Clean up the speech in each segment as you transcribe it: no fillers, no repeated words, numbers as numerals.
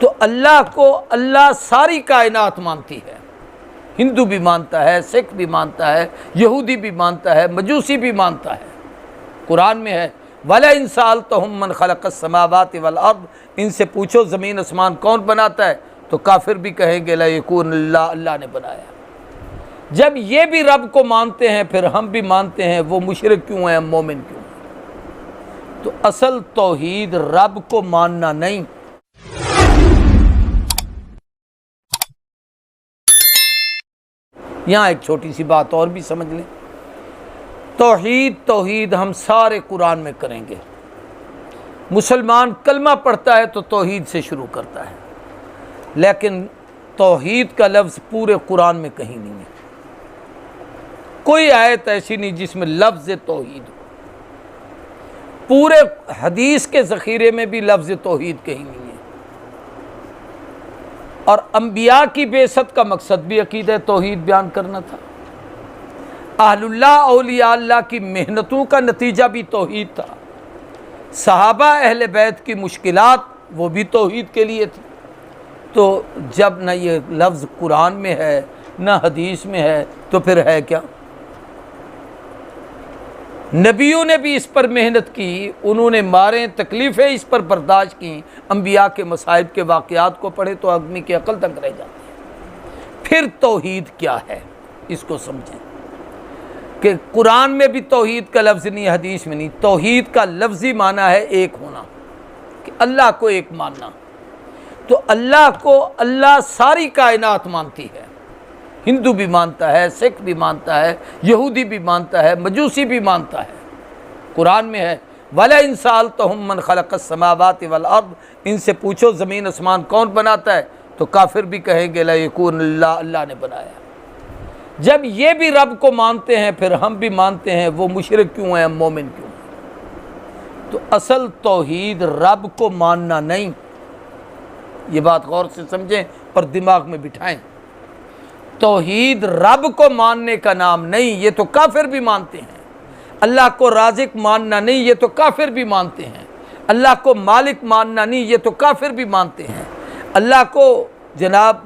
تو اللہ کو اللہ ساری کائنات مانتی ہے، ہندو بھی مانتا ہے، سکھ بھی مانتا ہے، یہودی بھی مانتا ہے، مجوسی بھی مانتا ہے۔ قرآن میں ہے وَلَئِن سَأَلْتَهُم مَّنْ خَلَقَ السَّمَاوَاتِ وَالْأَرْضِ، ان سے پوچھو زمین آسمان کون بناتا ہے، تو کافر بھی کہیں گے لَيَكُونُ اللَّهُ، اللہ نے بنایا۔ جب یہ بھی رب کو مانتے ہیں پھر ہم بھی مانتے ہیں، وہ مشرک کیوں ہیں، ہم مومن کیوں ہیں؟ تو اصل توحید رب کو ماننا نہیں۔ یہاں ایک چھوٹی سی بات اور بھی سمجھ لیں، توحید ہم سارے قرآن میں کریں گے۔ مسلمان کلمہ پڑھتا ہے تو توحید سے شروع کرتا ہے، لیکن توحید کا لفظ پورے قرآن میں کہیں نہیں ہے۔ کوئی آیت ایسی نہیں جس میں لفظ توحید ہو، پورے حدیث کے ذخیرے میں بھی لفظ توحید کہیں نہیں ہے۔ اور انبیاء کی بعثت کا مقصد بھی عقیدہ توحید بیان کرنا تھا۔ اہل اللہ اولیاء اللہ کی محنتوں کا نتیجہ بھی توحید تھا۔ صحابہ اہل بیت کی مشکلات وہ بھی توحید کے لیے تھی۔ تو جب نہ یہ لفظ قرآن میں ہے نہ حدیث میں ہے تو پھر ہے کیا؟ نبیوں نے بھی اس پر محنت کی، انہوں نے ماریں تکلیفیں اس پر برداشت کی، انبیاء کے مصائب کے واقعات کو پڑھے تو آدمی کی عقل تک رہ جاتی ہے۔ پھر توحید کیا ہے اس کو سمجھیں کہ قرآن میں بھی توحید کا لفظ نہیں، حدیث میں نہیں۔ توحید کا لفظی معنی ہے ایک ہونا، کہ اللہ کو ایک ماننا۔ تو اللہ کو اللہ ساری کائنات مانتی ہے، ہندو بھی مانتا ہے، سکھ بھی مانتا ہے، یہودی بھی مانتا ہے، مجوسی بھی مانتا ہے۔ قرآن میں ہے وَلَئِن سَأَلْتَهُم مَّنْ خَلَقَ السَّمَاوَاتِ وَالْأَرْضِ، ان سے پوچھو زمین آسمان کون بناتا ہے، تو کافر بھی کہیں گے لَيَكُونُ اللَّهُ، اللہ نے بنایا۔ جب یہ بھی رب کو مانتے ہیں پھر ہم بھی مانتے ہیں، وہ مشرک کیوں ہیں، ہم مومن کیوں ہیں؟ تو اصل توحید رب کو ماننا نہیں۔ یہ بات غور سے سمجھیں اور دماغ میں بٹھائیں۔ توحید رب کو ماننے کا نام نہیں، یہ تو کافر بھی مانتے ہیں۔ اللہ کو رازق ماننا نہیں، یہ تو کافر بھی مانتے ہیں۔ اللہ کو مالک ماننا نہیں، یہ تو کافر بھی مانتے ہیں۔ اللہ کو جناب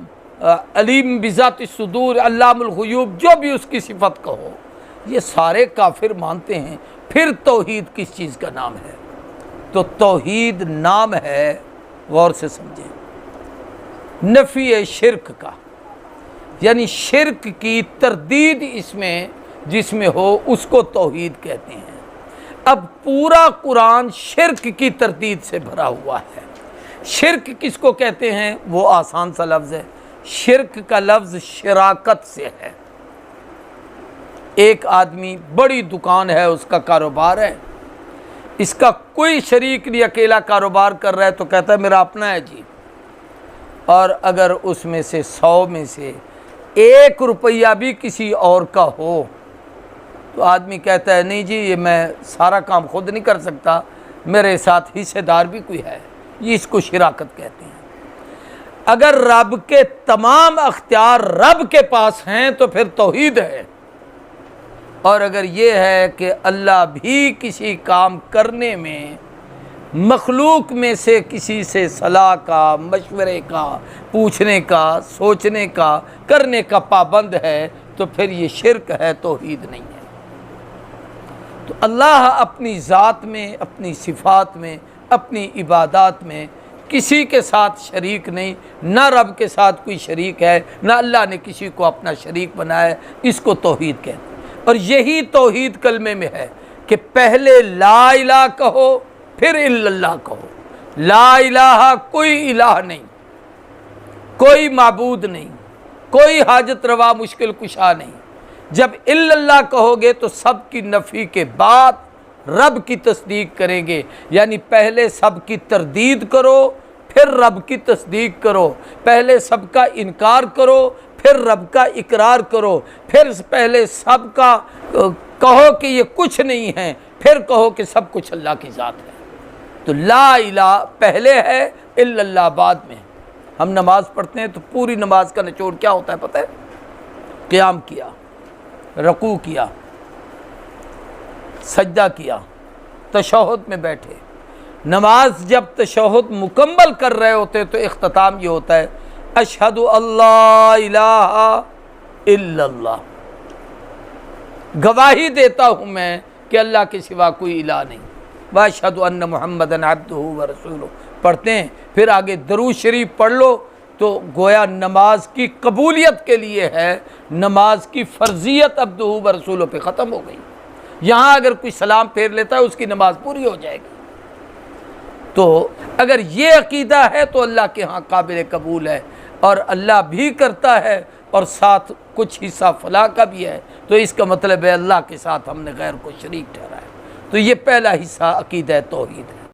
علیم بذات الصدور، علام الغیوب، جو بھی اس کی صفت کہو، یہ سارے کافر مانتے ہیں۔ پھر توحید کس چیز کا نام ہے؟ تو توحید نام ہے، غور سے سمجھیں، نفی شرک کا، یعنی شرک کی تردید اس میں جس میں ہو اس کو توحید کہتے ہیں۔ اب پورا قرآن شرک کی تردید سے بھرا ہوا ہے۔ شرک کس کو کہتے ہیں؟ وہ آسان سا لفظ ہے، شرک کا لفظ شراکت سے ہے۔ ایک آدمی بڑی دکان ہے، اس کا کاروبار ہے، اس کا کوئی شریک نہیں، اکیلا کاروبار کر رہا ہے تو کہتا ہے میرا اپنا ہے جی۔ اور اگر اس میں سے 100 میں سے 1 روپیہ بھی کسی اور کا ہو تو آدمی کہتا ہے نہیں جی، یہ میں سارا کام خود نہیں کر سکتا، میرے ساتھ حصے دار بھی کوئی ہے، یہ اس کو شراکت کہتے ہیں۔ اگر رب کے تمام اختیار رب کے پاس ہیں تو پھر توحید ہے۔ اور اگر یہ ہے کہ اللہ بھی کسی کام کرنے میں مخلوق میں سے کسی سے صلاح کا، مشورے کا، پوچھنے کا، سوچنے کا، کرنے کا پابند ہے تو پھر یہ شرک ہے، توحید نہیں ہے۔ تو اللہ اپنی ذات میں، اپنی صفات میں، اپنی عبادات میں کسی کے ساتھ شریک نہیں، نہ رب کے ساتھ کوئی شریک ہے، نہ اللہ نے کسی کو اپنا شریک بنایا ہے، اس کو توحید کہتے ہیں۔ اور یہی توحید کلمے میں ہے کہ پہلے لا الہ کہو پھر الا اللہ کہو۔ لا الہ، کوئی الہ نہیں، کوئی معبود نہیں، کوئی حاجت روا مشکل کشا نہیں۔ جب الا اللہ کہو گے تو سب کی نفی کے بعد رب کی تصدیق کریں گے، یعنی پہلے سب کی تردید کرو پھر رب کی تصدیق کرو، پہلے سب کا انکار کرو پھر رب کا اقرار کرو، پھر پہلے سب کا کہو کہ یہ کچھ نہیں ہے پھر کہو کہ سب کچھ اللہ کی ذات ہے۔ تو لا الہ پہلے ہے، الا اللہ بعد میں۔ ہم نماز پڑھتے ہیں تو پوری نماز کا نچوڑ کیا ہوتا ہے پتہ ہے؟ قیام کیا، رکوع کیا، سجدہ کیا، تشہد میں بیٹھے، نماز جب تشہد مکمل کر رہے ہوتے تو اختتام یہ ہوتا ہے اشہد اللہ الہ الا اللہ، گواہی دیتا ہوں میں کہ اللہ کے سوا کوئی الہ نہیں، واشہد ان محمدًا عبدہ ورسولہ پڑھتے ہیں، پھر آگے درود شریف پڑھ لو، تو گویا نماز کی قبولیت کے لیے ہے، نماز کی فرضیت عبدہ ورسولہ پہ ختم ہو گئی۔ یہاں اگر کوئی سلام پھیر لیتا ہے اس کی نماز پوری ہو جائے گی۔ تو اگر یہ عقیدہ ہے تو اللہ کے ہاں قابل قبول ہے، اور اللہ بھی کرتا ہے اور ساتھ کچھ حصہ فلاں کا بھی ہے، تو اس کا مطلب ہے اللہ کے ساتھ ہم نے غیر کو شریک ٹھہرایا۔ تو یہ پہلا حصہ عقیدہ توحید ہے۔